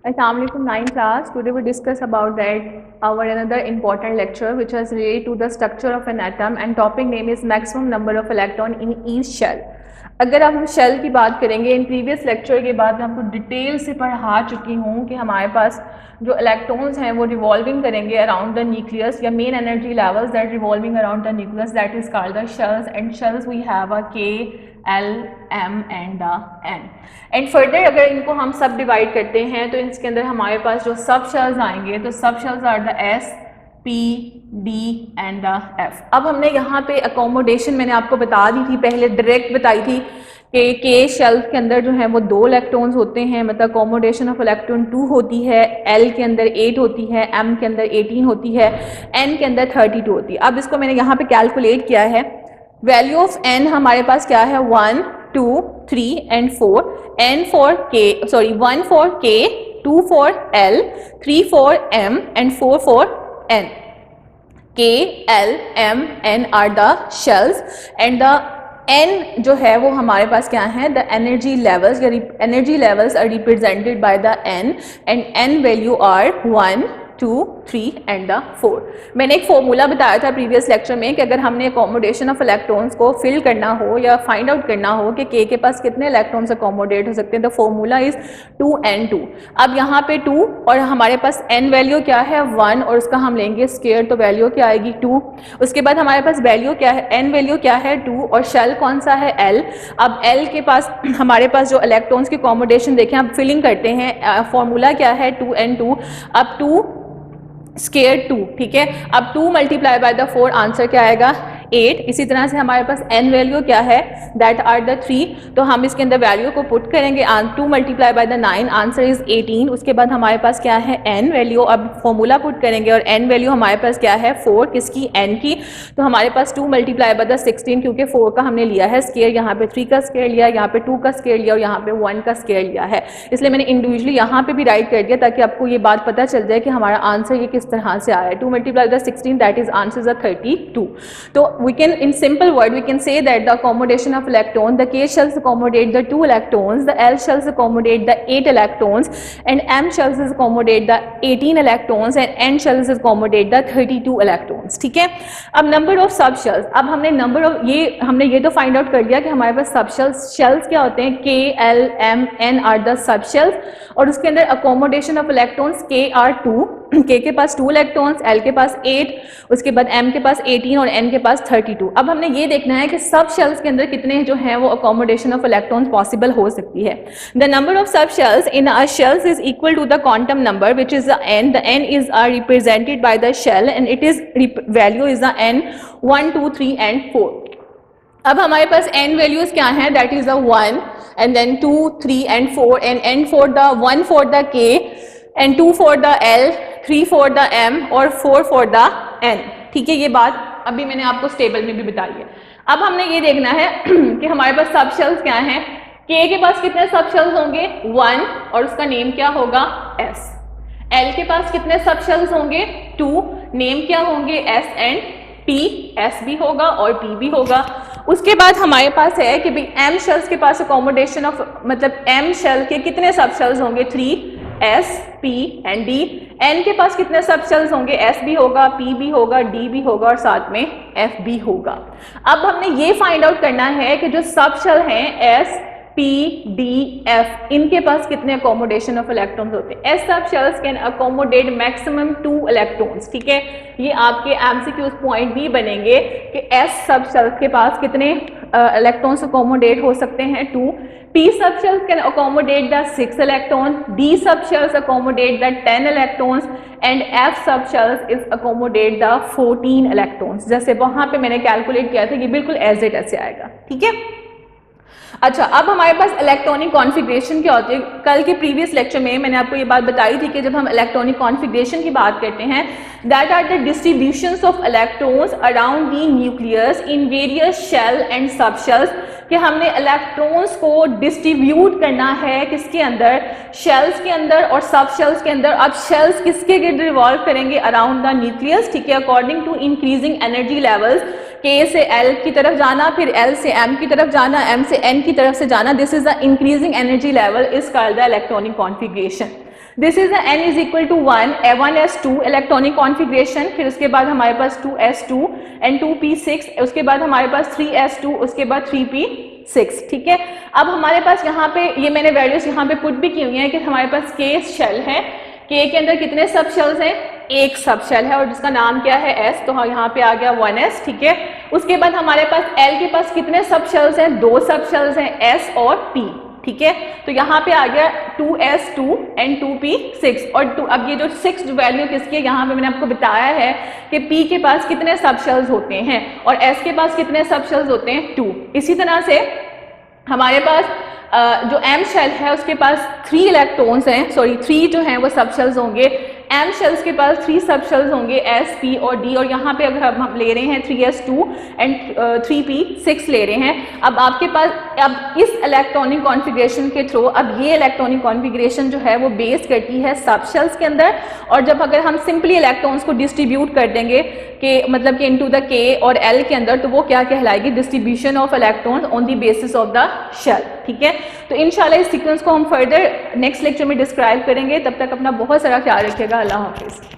Assalamualaikum 9th class. Today we discuss about that our another important lecture which is related to the structure of an atom and topic name is maximum number of electron in each shell. अगर हम shell की बात करेंगे in previous lecture के बाद मैं आपको detail से पढ़ा चुकी हूँ कि हमारे पास जो इलेक्ट्रॉन्स हैं वो रिवॉल्विंग करेंगे अराउंड द न्यूक्लियस या main energy levels that revolving around the nucleus that is called the shells and shells we have a K L M and N and further अगर इनको हम सब डिवाइड करते हैं तो इसके अंदर हमारे पास जो सब शेल्स आएंगे तो subshells are the S P D and the F. अब हमने यहाँ पे अकोमोडेशन मैंने आपको बता दी थी पहले डायरेक्ट बताई थी कि के शेल्फ के अंदर जो है वो 2 इलेक्ट्रॉन्स होते हैं, मतलब अकोमोडेशन ऑफ इलेक्ट्रॉन 2 होती है, एल के अंदर 8 होती है, एम के अंदर 18 होती है, एन के अंदर 32 होती है। अब इसको मैंने यहाँ पे कैलकुलेट किया है। वैल्यू ऑफ एन हमारे पास क्या है 1 2 3 एंड 4, एन फॉर के 1 for K, 2 for L, 3 for M and 4 for N. K L M N are the shells and the N जो है वो हमारे पास क्या है द एनर्जी लेवल्स या energy levels are represented by the N and N value are 1 2 3 and the 4। मैंने एक फॉर्मूला बताया था प्रीवियस लेक्चर में कि अगर हमने अकोमोडेशन ऑफ इलेक्ट्रॉन्स को फिल करना हो या फाइंड आउट करना हो कि के पास कितने इलेक्ट्रॉन्स अकोमोडेट हो सकते हैं, द फॉर्मूला इज 2n2। अब यहाँ पे 2 और हमारे पास n वैल्यू क्या है 1 और उसका हम लेंगे स्क्वायर तो वैल्यू क्या आएगी 2। उसके बाद हमारे पास वैल्यू क्या है n वैल्यू क्या है 2 और शेल कौन सा है l। अब l के पास हमारे पास जो इलेक्ट्रॉन्स की अकोमोडेशन देखें अब फिलिंग करते हैं, फॉर्मूला क्या है 2n2। अब 2 स्क्वायर 2, ठीक है। अब 2 मल्टीप्लाई बाय द 4 आंसर क्या आएगा 8। इसी तरह से हमारे पास n वैल्यू क्या है दैट आर द 3, तो हम इसके अंदर वैल्यू को पुट करेंगे 2 multiply by the 9 answer is 18। उसके बाद हमारे पास क्या है n वैल्यू, अब फॉर्मूला पुट करेंगे और n वैल्यू हमारे पास क्या है 4 किसकी n की, तो हमारे पास 2 मल्टीप्लाई बाय द 16 क्योंकि 4 का हमने लिया है स्क्वायर, यहाँ पे 3 का स्क्वायर लिया, यहाँ पे 2 का स्क्वायर लिया और यहाँ पे 1 का स्क्वायर लिया है, इसलिए मैंने इंडिविजुअली यहाँ पे भी राइट कर दिया ताकि आपको ये बात पता चल जाए कि हमारा आंसर ये किस तरह से आया है। 2 multiply by the 16 that is answer is 32। तो we can in simple word we can say that the accommodation of electron, the k shells accommodate the 2 electrons, the l shells accommodate the 8 electrons and m shells accommodate the 18 electrons and n shells accommodate the 32 electrons, ठीक है। अब number of sub shells, अब हमने number of हमने ये तो find out कर लिया कि हमारे पास सब शेल्स क्या होते हैं k l m n are the sub shells और उसके अंदर accommodation of electrons k are 2, k के पास 2 इलेक्ट्रॉन्स, l के पास 8, उसके बाद m के पास 18 और n के पास 32। अब हमने ये देखना है कि सब शेल्स के अंदर कितने जो हैं वो अकोमोडेशन ऑफ इलेक्ट्रॉन्स पॉसिबल हो सकती है। The number of subshells in a shell is equal to the quantum number which is the n is represented by the shell and it is value is the n 1 2 3 and 4। अब हमारे पास n वैल्यूज क्या हैं that is the 1 and then 2 3 and 4 and n for the 1 for the k and 2 for the l, 3 for the m और 4 for the n, ठीक है। ये बात अभी मैंने आपको स्टेबल में भी बताई है। अब हमने ये देखना है कि हमारे पास सब शेल्स क्या हैं। k के पास कितने सब शेल्स होंगे 1 और उसका नेम क्या होगा s। l के पास कितने सब शेल्स होंगे 2, नेम क्या होंगे s एंड p, s भी होगा और p भी होगा। उसके बाद हमारे पास है कि भाई m शेल्स के पास अकोमोडेशन ऑफ मतलब m शेल के कितने सब शेल्स होंगे 3 S, P and D। N के पास कितने सब शेल्स होंगे S भी होगा, P भी होगा, D भी होगा और साथ में F भी होगा। अब हमने ये फाइंड आउट करना है कि जो सब शेल हैं S, P, D, F इनके पास कितने अकोमोडेशन ऑफ इलेक्ट्रॉन्स होते हैं। S सब shells can accommodate maximum 2 electrons, ठीक है। ये आपके MCQs पॉइंट भी बनेंगे कि S सब शेल्स के पास कितने इलेक्ट्रॉन्स अकोमोडेट हो सकते हैं 2। P sub shells can accommodate the 6 electrons, D sub shells accommodate the 10 electrons and F sub shells is accommodate the 14 electrons। जैसे वहां पे मैंने कैलकुलेट किया था, ये बिल्कुल एज इट ऐसे आएगा, ठीक है। अच्छा, अब हमारे पास इलेक्ट्रॉनिक कॉन्फ़िगरेशन क्या होती है। कल के प्रीवियस लेक्चर में मैंने आपको ये बात बताई थी कि जब हम इलेक्ट्रॉनिक कॉन्फ़िगरेशन की बात करते हैं that are the distributions of electrons around the nucleus in various shell and subshells, कि हमने इलेक्ट्रॉन्स को डिस्ट्रीब्यूट करना है किसके अंदर शेल्स के अंदर और सब शेल्स के अंदर। अब शेल्स किसके गिर्द रिवॉल्व करेंगे अराउंड द न्यूक्लियस, ठीक है। According to increasing energy levels, K से L की तरफ जाना, फिर L से M की तरफ जाना, M से N की तरफ से जाना, this is the increasing energy level is called the electronic configuration. This is n is equal to 1 1s2 electronic configuration, फिर उसके बाद हमारे पास 2s2 एंड 2p6, उसके बाद हमारे पास 3s2, उसके बाद 3p6, ठीक है। अब हमारे पास यहाँ पे ये मैंने वैल्यूज यहाँ पे पुट भी की हुई हैं कि हमारे पास k शेल है, k के अंदर कितने सब शेल्स हैं, एक सब शेल है और जिसका नाम क्या है s, तो यहाँ पे आ गया 1s, ठीक है। उसके बाद हमारे पास l के पास कितने सब शेल्स हैं, दो सब शेल्स हैं s और p, ठीक है। तो यहाँ पे आ गया 2s2 एंड 2p6 और अब ये जो 6 वैल्यू किसकी है, यहाँ पे मैंने आपको बताया है कि p के पास कितने सब शेल्स होते हैं और s के पास कितने सब शेल्स होते हैं, 2। इसी तरह से हमारे पास जो m शेल है उसके पास 3 इलेक्ट्रॉन्स हैं, सॉरी 3 जो हैं वो सब शेल्स होंगे। m शेल्स के पास 3 सब शेल्स होंगे s, p और d, और यहाँ पे अगर हम ले रहे हैं 3s2 एंड 3p6 ले रहे हैं। अब आपके पास अब इस इलेक्ट्रॉनिक कॉन्फ़िगरेशन के थ्रू अब ये इलेक्ट्रॉनिक कॉन्फ़िगरेशन जो है वो बेस करती है सब शेल्स के अंदर, और जब अगर हम सिंपली इलेक्ट्रॉन्स को डिस्ट्रीब्यूट कर देंगे कि मतलब कि इनटू द k और l के अंदर, तो वो क्या कहलाएगी, distribution of electrons on the basis of the shell, ठीक है। तो इंशाल्लाह इस सीक्वेंस को हम फर्दर नेक्स्ट लेक्चर में डिस्क्राइब करेंगे। तब तक अपना बहुत सारा ख्याल रखिएगा। अल्लाह हाफिज़।